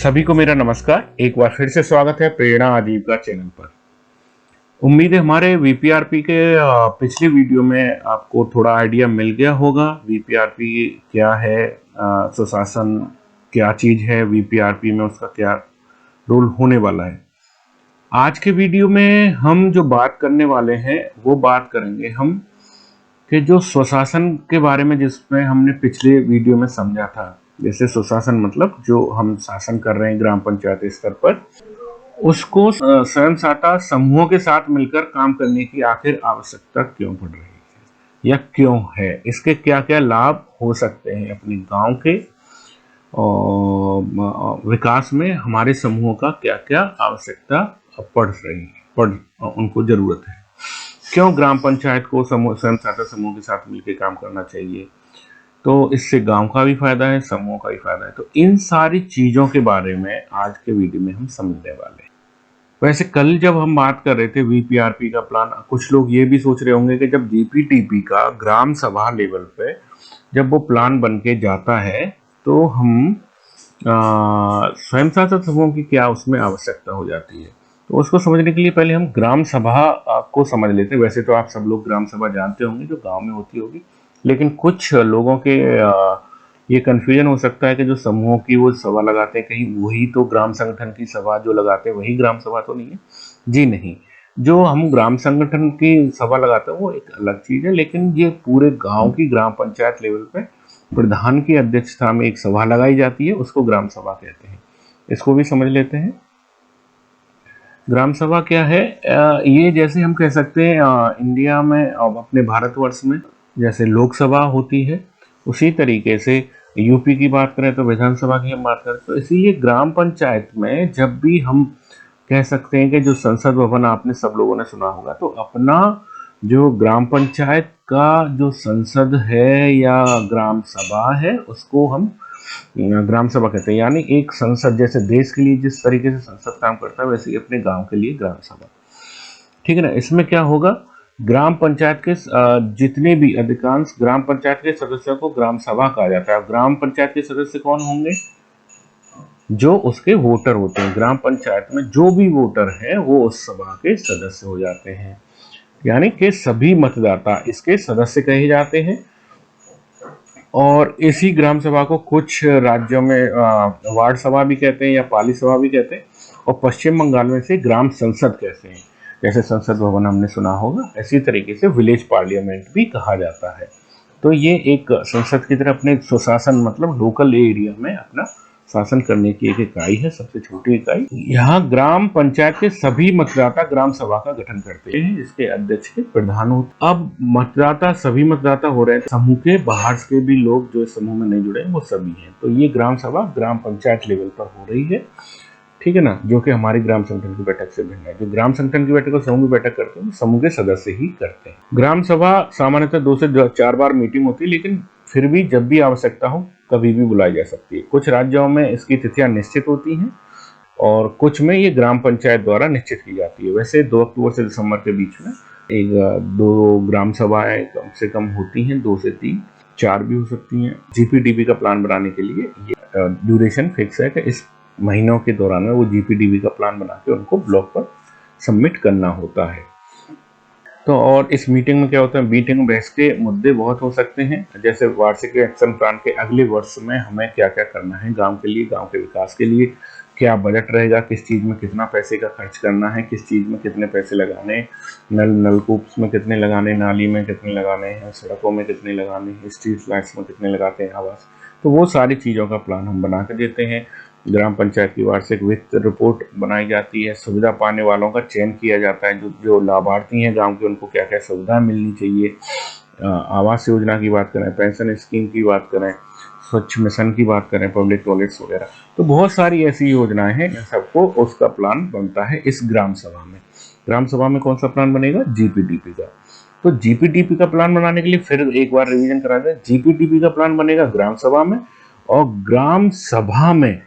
सभी को मेरा नमस्कार। एक बार फिर से स्वागत है प्रेरणा आजीविका चैनल पर। उम्मीद है हमारे वीपीआरपी के पिछली वीडियो में आपको थोड़ा आइडिया मिल गया होगा। वीपीआरपी क्या है, सुशासन क्या चीज है, वीपीआरपी में उसका क्या रोल होने वाला है। आज के वीडियो में हम जो बात करने वाले हैं वो बात करेंगे हम कि जो स्वशासन के बारे में, जिसमें हमने पिछले वीडियो में समझा था। जैसे सुशासन मतलब जो हम शासन कर रहे हैं ग्राम पंचायत स्तर पर, उसको स्वयं सहायता समूहों के साथ मिलकर काम करने की आखिर आवश्यकता क्यों पड़ रही है या क्यों है, इसके क्या क्या लाभ हो सकते हैं अपने गांव के और विकास में हमारे समूहों का क्या क्या आवश्यकता पड़ रही है, उनको जरूरत है, क्यों ग्राम पंचायत को समूह स्वयं सहायता समूह के साथ मिलकर काम करना चाहिए। तो इससे गांव का भी फायदा है, समूह का भी फायदा है। तो इन सारी चीजों के बारे में आज के वीडियो में हम समझने वाले हैं। वैसे कल जब हम बात कर रहे थे वीपीआरपी का प्लान, कुछ लोग ये भी सोच रहे होंगे कि जब जीपीटीपी का ग्राम सभा लेवल पे जब वो प्लान बन के जाता है तो हम स्वयं सहायता समूह की क्या उसमें आवश्यकता हो जाती है। तो उसको समझने के लिए पहले हम ग्राम सभा को समझ लेते हैं। वैसे तो आप सब लोग ग्राम सभा जानते होंगे जो गांव में होती होगी, लेकिन कुछ लोगों के ये कन्फ्यूजन हो सकता है कि जो समूहों की वो सभा लगाते हैं कहीं वही तो ग्राम संगठन की सभा जो लगाते हैं वही ग्राम सभा तो नहीं है। जी नहीं, जो हम ग्राम संगठन की सभा लगाते हैं वो एक अलग चीज है, लेकिन ये पूरे गांव की ग्राम पंचायत लेवल पे प्रधान की अध्यक्षता में एक सभा लगाई जाती है, उसको ग्राम सभा कहते हैं। इसको भी समझ लेते हैं। ग्राम सभा क्या है? ये जैसे हम कह सकते हैं इंडिया में, अपने भारतवर्ष में जैसे लोकसभा होती है, उसी तरीके से यूपी की बात करें तो विधानसभा की हम बात करें तो इसीलिए ग्राम पंचायत में जब भी हम कह सकते हैं कि जो संसद भवन आपने सब लोगों ने सुना होगा, तो अपना जो ग्राम पंचायत का जो संसद है या ग्राम सभा है उसको हम ग्राम सभा कहते हैं। यानी एक संसद, जैसे देश के लिए जिस तरीके से संसद काम करता है वैसे ही अपने गांव के लिए ग्राम सभा, ठीक है ना। इसमें क्या होगा, ग्राम पंचायत के जितने भी अधिकांश ग्राम पंचायत के सदस्यों को ग्राम सभा कहा जाता है। ग्राम पंचायत के सदस्य कौन होंगे? जो उसके वोटर होते हैं। ग्राम पंचायत में जो भी वोटर है वो उस सभा के सदस्य हो जाते हैं, यानी कि सभी मतदाता इसके सदस्य कहे जाते हैं। और इसी ग्राम सभा को कुछ राज्यों में वार्ड सभा भी कहते हैं या पाली सभा भी कहते हैं, और पश्चिम बंगाल में से ग्राम संसद कहते हैं। जैसे संसद भवन हमने सुना होगा, इसी तरीके से विलेज पार्लियामेंट भी कहा जाता है। तो ये एक संसद की तरह अपने सुशासन मतलब लोकल एरिया में अपना शासन करने की एक इकाई है, सबसे छोटी इकाई। यहाँ ग्राम पंचायत के सभी मतदाता ग्राम सभा का गठन करते हैं, जिसके अध्यक्ष के प्रधान होते। अब मतदाता सभी मतदाता हो रहे हैं, समूह के बाहर के भी लोग जो इस समूह में नहीं जुड़े हैं वो सभी हैं। तो ये ग्राम सभा ग्राम पंचायत लेवल पर हो रही है, ठीक है ना, जो कि हमारी ग्राम संगठन की बैठक से भिन्न है। जो ग्राम संगठन की बैठक और समूह की बैठक करते हैं समूह के सदस्य ही करते हैं। ग्राम सभा सामान्यतः 2 से 4 बार मीटिंग होती है, लेकिन फिर भी जब भी आवश्यकता हो कभी भी बुलाई जा सकती है। कुछ राज्यों में इसकी तिथियां निश्चित होती हैं और कुछ में ये ग्राम पंचायत द्वारा निश्चित की जाती है। वैसे 2 अक्टूबर से दिसंबर के बीच में एक 2 ग्राम सभाएं कम से कम होती हैं, 2 से 3, 4 भी हो सकती हैं। जीपीडीपी का प्लान बनाने के लिए ये ड्यूरेशन फिक्स है कि इस महीनों के दौरान में वो जीपीडीपी का प्लान बना के उनको ब्लॉक पर सबमिट करना होता है। तो और इस मीटिंग में क्या होता है, मीटिंग में बहस के मुद्दे बहुत हो सकते हैं, जैसे वार्षिक एक्शन प्लान के अगले वर्ष में हमें क्या क्या करना है गांव के लिए, गांव के विकास के लिए, क्या बजट रहेगा, किस चीज में कितना पैसे का खर्च करना है, किस चीज में कितने पैसे लगाने, नलकूप में कितने लगाने, नाली में कितने लगाने हैं, सड़कों में कितने लगाने हैं, स्ट्रीट लाइट्स में कितने लगाते हैं, आवास। तो वो सारी चीजों का प्लान हम बना कर देते हैं। ग्राम पंचायत की वार्षिक वित्त रिपोर्ट बनाई जाती है। सुविधा पाने वालों का चयन किया जाता है, जो लाभार्थी हैं गांव के, उनको क्या क्या सुविधा मिलनी चाहिए। आवास योजना की बात करें, पेंशन स्कीम की बात करें, स्वच्छ मिशन की बात करें, पब्लिक टॉयलेट्स वगैरह, तो बहुत सारी ऐसी योजनाएं हैं। इन सबको उसका प्लान बनता है इस ग्राम सभा में। ग्राम सभा में कौन सा प्लान बनेगा? जीपीडीपी का। तो जीपीडीपी का प्लान बनाने के लिए फिर एक बार रिवीजन करा दें। जीपीडीपी का प्लान बनेगा ग्राम सभा में, और ग्राम सभा में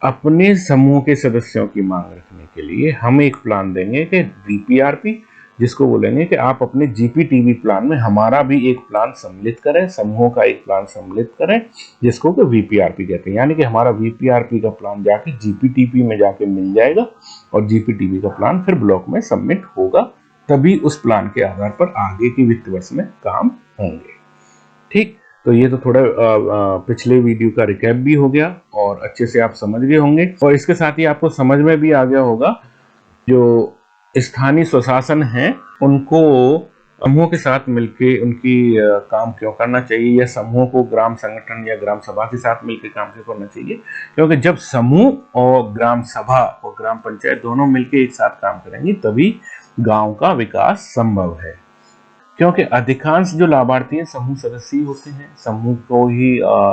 अपने समूह के सदस्यों की मांग रखने के लिए हम एक प्लान देंगे कि वीपीआरपी जिसको बोलेंगे कि आप अपने जीपीटीवी प्लान में हमारा भी एक प्लान सम्मिलित करें, समूहों का एक प्लान सम्मिलित करें, जिसको कि वीपीआरपी कहते हैं। यानी कि हमारा वीपीआरपी का प्लान जाके जीपीटीपी में जाके मिल जाएगा और जीपीटीवी का प्लान फिर ब्लॉक में सबमिट होगा, तभी उस प्लान के आधार पर आगे की वित्त वर्ष में काम होंगे। ठीक, तो ये तो थोड़ा पिछले वीडियो का रिकैप भी हो गया और अच्छे से आप समझ गए होंगे, और इसके साथ ही आपको समझ में भी आ गया होगा जो स्थानीय स्वशासन है उनको समूहों के साथ मिलके उनकी काम क्यों करना चाहिए, या समूह को ग्राम संगठन या ग्राम सभा के साथ मिलकर काम क्यों करना चाहिए। क्योंकि जब समूह और ग्राम सभा और ग्राम पंचायत दोनों मिलकर एक साथ काम करेंगे तभी गांव का विकास संभव है। क्योंकि अधिकांश जो लाभार्थी हैं समूह सदस्य होते हैं, समूह को ही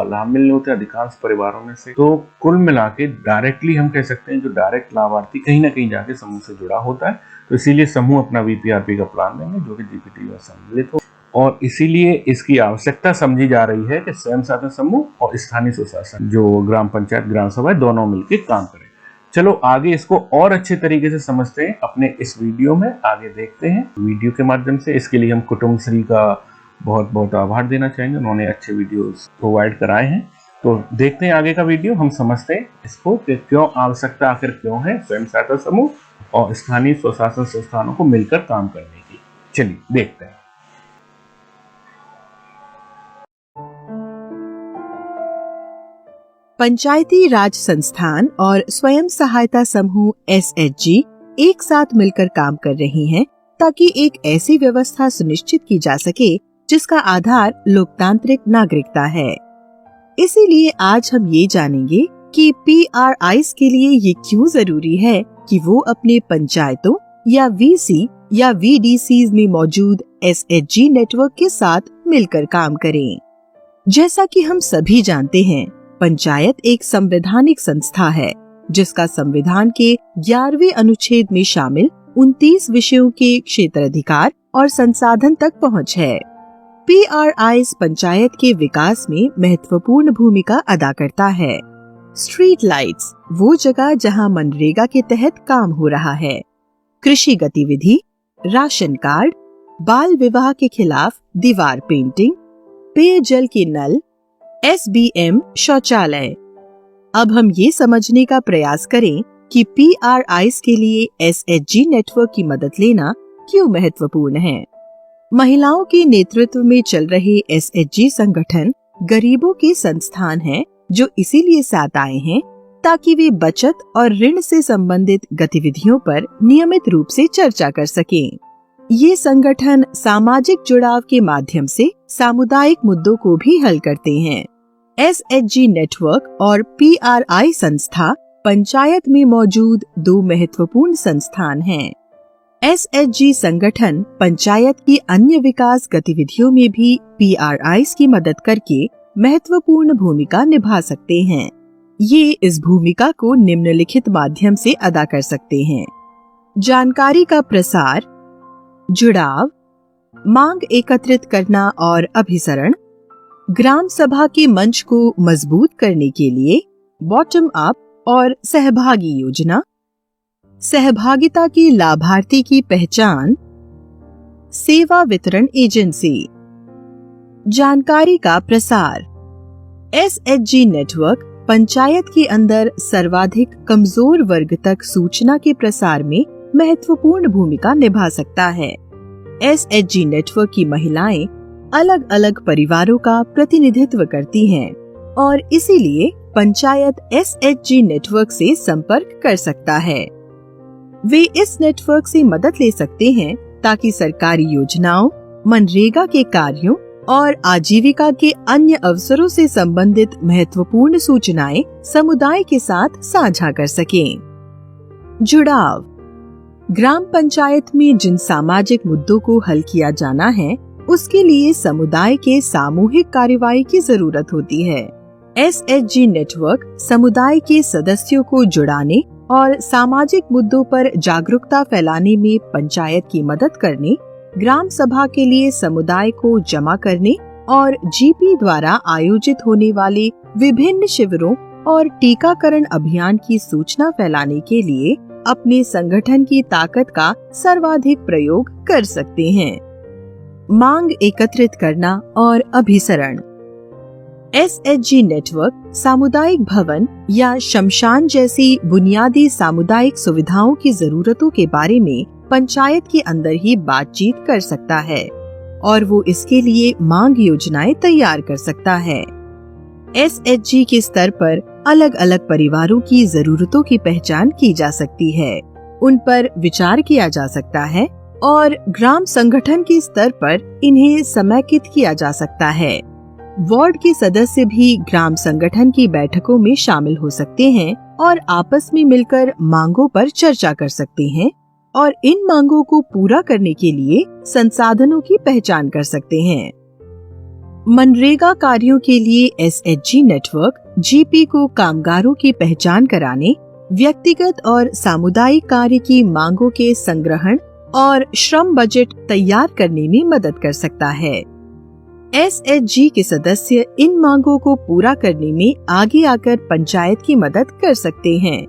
लाभ मिलने होते हैं अधिकांश परिवारों में से। तो कुल मिला के डायरेक्टली हम कह सकते हैं जो डायरेक्ट लाभार्थी कहीं ना कहीं जाके समूह से जुड़ा होता है, तो इसीलिए समूह अपना वीपीआरपी का प्लान देंगे जो कि जीपीटी में सम्मिलित हो, और इसीलिए इसकी आवश्यकता समझी जा रही है कि स्वयं सहायता समूह और स्थानीय स्वशासन जो ग्राम पंचायत ग्राम सभा दोनों मिलकर काम करें। चलो आगे इसको और अच्छे तरीके से समझते हैं अपने इस वीडियो में, आगे देखते हैं वीडियो के माध्यम से। इसके लिए हम कुटुंबश्री का बहुत बहुत आभार देना चाहेंगे, उन्होंने अच्छे वीडियोस प्रोवाइड कराए हैं। तो देखते हैं आगे का वीडियो, हम समझते हैं इसको कि क्यों आवश्यकता आखिर क्यों है स्वयं सहायता समूह और स्थानीय स्वशासन संस्थानों को मिलकर काम करने की। चलिए देखते हैं। पंचायती राज संस्थान और स्वयं सहायता समूह एसएचजी एक साथ मिलकर काम कर रही हैं ताकि एक ऐसी व्यवस्था सुनिश्चित की जा सके जिसका आधार लोकतांत्रिक नागरिकता है। इसीलिए आज हम ये जानेंगे कि पीआरआईज के लिए ये क्यों जरूरी है कि वो अपने पंचायतों या वीसी या वीडीसीज में मौजूद एसएचजी नेटवर्क के साथ मिलकर काम करें। जैसा कि हम सभी जानते हैं, पंचायत एक संवैधानिक संस्था है जिसका संविधान के 11वें अनुच्छेद में शामिल 29 विषयों के क्षेत्राधिकार और संसाधन तक पहुंच है। पीआरआईज पंचायत के विकास में महत्वपूर्ण भूमिका अदा करता है। स्ट्रीट लाइट्स वो जगह जहां मनरेगा के तहत काम हो रहा है, कृषि गतिविधि, राशन कार्ड, बाल विवाह के खिलाफ दीवार पेंटिंग, पेयजल के नल, एसबीएम शौचालय। अब हम ये समझने का प्रयास करें कि पीआरआईज के लिए एसएचजी नेटवर्क की मदद लेना क्यों महत्वपूर्ण है। महिलाओं के नेतृत्व में चल रहे एसएचजी संगठन गरीबों के संस्थान हैं जो इसीलिए साथ आए हैं ताकि वे बचत और ऋण से संबंधित गतिविधियों पर नियमित रूप से चर्चा कर सकें। ये संगठन सामाजिक जुड़ाव के माध्यम से सामुदायिक मुद्दों को भी हल करते हैं। एसएचजी नेटवर्क और पीआरआई संस्था पंचायत में मौजूद दो महत्वपूर्ण संस्थान हैं। एसएचजी संगठन पंचायत की अन्य विकास गतिविधियों में भी पीआरआईज की मदद करके महत्वपूर्ण भूमिका निभा सकते हैं। ये इस भूमिका को निम्नलिखित माध्यम से अदा कर सकते हैं: जानकारी का प्रसार, जुड़ाव, मांग एकत्रित करना और अभिसरण, ग्राम सभा के मंच को मजबूत करने के लिए बॉटम अप और सहभागी योजना, सहभागिता की लाभार्थी की पहचान, सेवा वितरण एजेंसी। जानकारी का प्रसार। एसएचजी नेटवर्क पंचायत के अंदर सर्वाधिक कमजोर वर्ग तक सूचना के प्रसार में महत्वपूर्ण भूमिका निभा सकता है। एसएचजी नेटवर्क की महिलाएं अलग अलग परिवारों का प्रतिनिधित्व करती हैं और इसीलिए पंचायत एसएचजी नेटवर्क से संपर्क कर सकता है। वे इस नेटवर्क से मदद ले सकते हैं ताकि सरकारी योजनाओं, मनरेगा के कार्यों और आजीविका के अन्य अवसरों से संबंधित महत्वपूर्ण सूचनाएं समुदाय के साथ साझा कर सकें। जुड़ाव। ग्राम पंचायत में जिन सामाजिक मुद्दों को हल किया जाना है उसके लिए समुदाय के सामूहिक कार्रवाई की जरूरत होती है। एसएचजी नेटवर्क समुदाय के सदस्यों को जुड़ाने और सामाजिक मुद्दों पर जागरूकता फैलाने में पंचायत की मदद करने, ग्राम सभा के लिए समुदाय को जमा करने और जीपी द्वारा आयोजित होने वाले विभिन्न शिविरों और टीकाकरण अभियान की सूचना फैलाने के लिए अपने संगठन की ताकत का सर्वाधिक प्रयोग कर सकते हैं। मांग एकत्रित करना और अभिसरण। SHG नेटवर्क सामुदायिक भवन या शमशान जैसी बुनियादी सामुदायिक सुविधाओं की जरूरतों के बारे में पंचायत के अंदर ही बातचीत कर सकता है और वो इसके लिए मांग योजनाएं तैयार कर सकता है। SHG के स्तर पर अलग अलग परिवारों की जरूरतों की पहचान की जा सकती है, उन पर विचार किया जा सकता है और ग्राम संगठन के स्तर पर इन्हें समेकित किया जा सकता है। वार्ड के सदस्य भी ग्राम संगठन की बैठकों में शामिल हो सकते हैं और आपस में मिलकर मांगों पर चर्चा कर सकते हैं और इन मांगों को पूरा करने के लिए संसाधनों की पहचान कर सकते हैं। मनरेगा कार्यों के लिए SHG नेटवर्क GP को कामगारों की पहचान कराने, व्यक्तिगत और सामुदायिक कार्य की मांगों के संग्रहण और श्रम बजट तैयार करने में मदद कर सकता है। SHG के सदस्य इन मांगों को पूरा करने में आगे आकर पंचायत की मदद कर सकते हैं।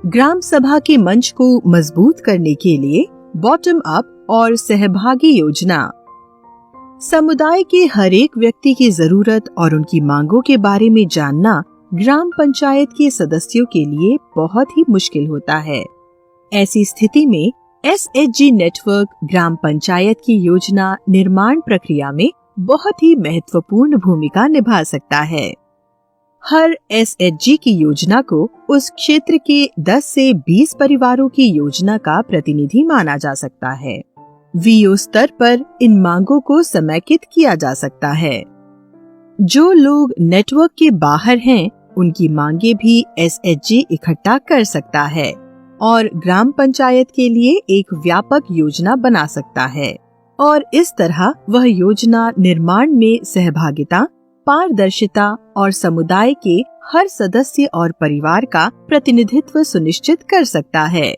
ग्राम सभा के मंच को मजबूत करने के लिए बॉटम अप और सहभागी योजना। समुदाय के हर एक व्यक्ति की जरूरत और उनकी मांगों के बारे में जानना ग्राम पंचायत के सदस्यों के लिए बहुत ही मुश्किल होता है। ऐसी स्थिति में SHG नेटवर्क ग्राम पंचायत की योजना निर्माण प्रक्रिया में बहुत ही महत्वपूर्ण भूमिका निभा सकता है। हर SHG की योजना को उस क्षेत्र के 10 से 20 परिवारों की योजना का प्रतिनिधि माना जा सकता है। VO स्तर पर इन मांगों को समेकित किया जा सकता है। जो लोग नेटवर्क के बाहर हैं, उनकी मांगे भी SHG इकट्ठा कर सकता है और ग्राम पंचायत के लिए एक व्यापक योजना बना सकता है और इस तरह वह योजना निर्माण में सहभागिता, पारदर्शिता और समुदाय के हर सदस्य और परिवार का प्रतिनिधित्व सुनिश्चित कर सकता है।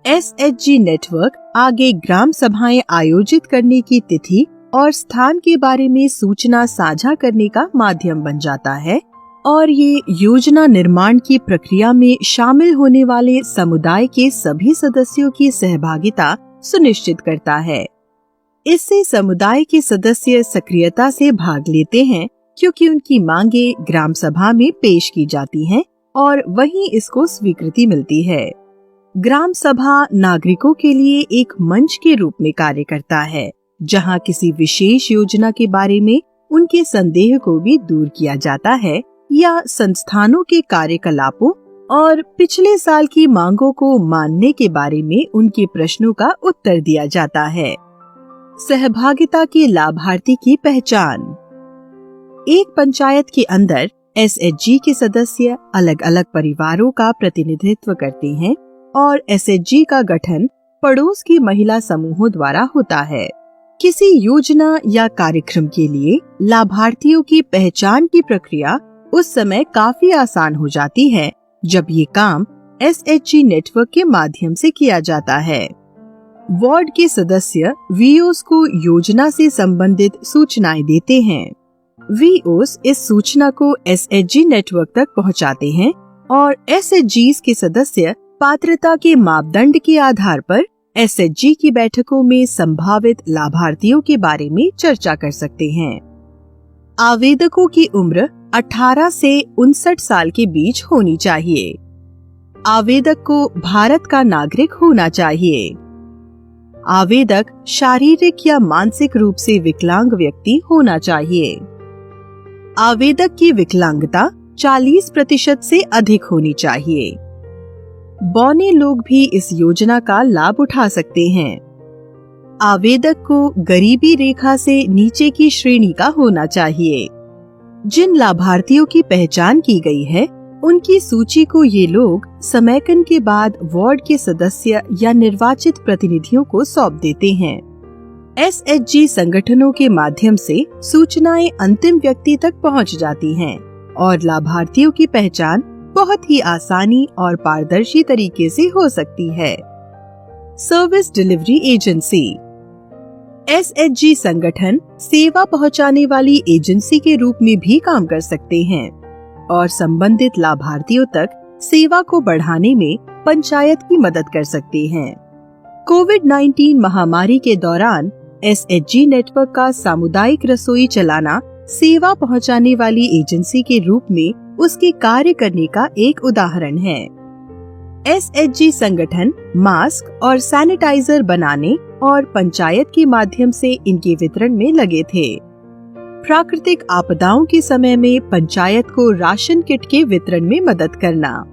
SHG नेटवर्क आगे ग्राम सभाएं आयोजित करने की तिथि और स्थान के बारे में सूचना साझा करने का माध्यम बन जाता है और ये योजना निर्माण की प्रक्रिया में शामिल होने वाले समुदाय के सभी सदस्यों की सहभागिता सुनिश्चित करता है। इससे समुदाय के सदस्य सक्रियता से भाग लेते हैं क्योंकि उनकी मांगे ग्राम सभा में पेश की जाती हैं और वहीं इसको स्वीकृति मिलती है। ग्राम सभा नागरिकों के लिए एक मंच के रूप में कार्य करता है, जहां किसी विशेष योजना के बारे में उनके संदेह को भी दूर किया जाता है या संस्थानों के कार्यकलापों और पिछले साल की मांगों को मानने के बारे में उनके प्रश्नों का उत्तर दिया जाता है। सहभागिता के लाभार्थी की पहचान। एक पंचायत के अंदर SHG के सदस्य अलग अलग परिवारों का प्रतिनिधित्व करते हैं और SHG का गठन पड़ोस की महिला समूहों द्वारा होता है। किसी योजना या कार्यक्रम के लिए लाभार्थियों की पहचान की प्रक्रिया उस समय काफी आसान हो जाती है जब ये काम SHG नेटवर्क के माध्यम से किया जाता है। वार्ड के सदस्य VOs को योजना से संबंधित सूचनाएं देते हैं। VOs इस सूचना को SHG नेटवर्क तक पहुंचाते हैं और SHGs के सदस्य पात्रता के मापदंड के आधार पर SHG की बैठकों में संभावित लाभार्थियों के बारे में चर्चा कर सकते हैं। आवेदकों की उम्र 18 से 59 साल के बीच होनी चाहिए। आवेदक को भारत का नागरिक होना चाहिए। आवेदक शारीरिक या मानसिक रूप से विकलांग व्यक्ति होना चाहिए। आवेदक की विकलांगता 40% से अधिक होनी चाहिए। बौने लोग भी इस योजना का लाभ उठा सकते हैं। आवेदक को गरीबी रेखा से नीचे की श्रेणी का होना चाहिए। जिन लाभार्थियों की पहचान की गई है, उनकी सूची को ये लोग समेकन के बाद वार्ड के सदस्य या निर्वाचित प्रतिनिधियों को सौंप देते हैं। SHG संगठनों के माध्यम से सूचनाएं अंतिम व्यक्ति तक पहुंच जाती हैं और लाभार्थियों की पहचान बहुत ही आसानी और पारदर्शी तरीके से हो सकती है। Service delivery agency. SHG संगठन सेवा पहुंचाने वाली एजेंसी के रूप में भी काम कर सकते हैं और संबंधित लाभार्थियों तक सेवा को बढ़ाने में पंचायत की मदद कर सकते हैं। कोविड-19 महामारी के दौरान SHG नेटवर्क का सामुदायिक रसोई चलाना सेवा पहुंचाने वाली एजेंसी के रूप में उसके कार्य करने का एक उदाहरण है। SHG संगठन मास्क और सैनिटाइजर बनाने और पंचायत के माध्यम से इनके वितरण में लगे थे। प्राकृतिक आपदाओं के समय में पंचायत को राशन किट के वितरण में मदद करना।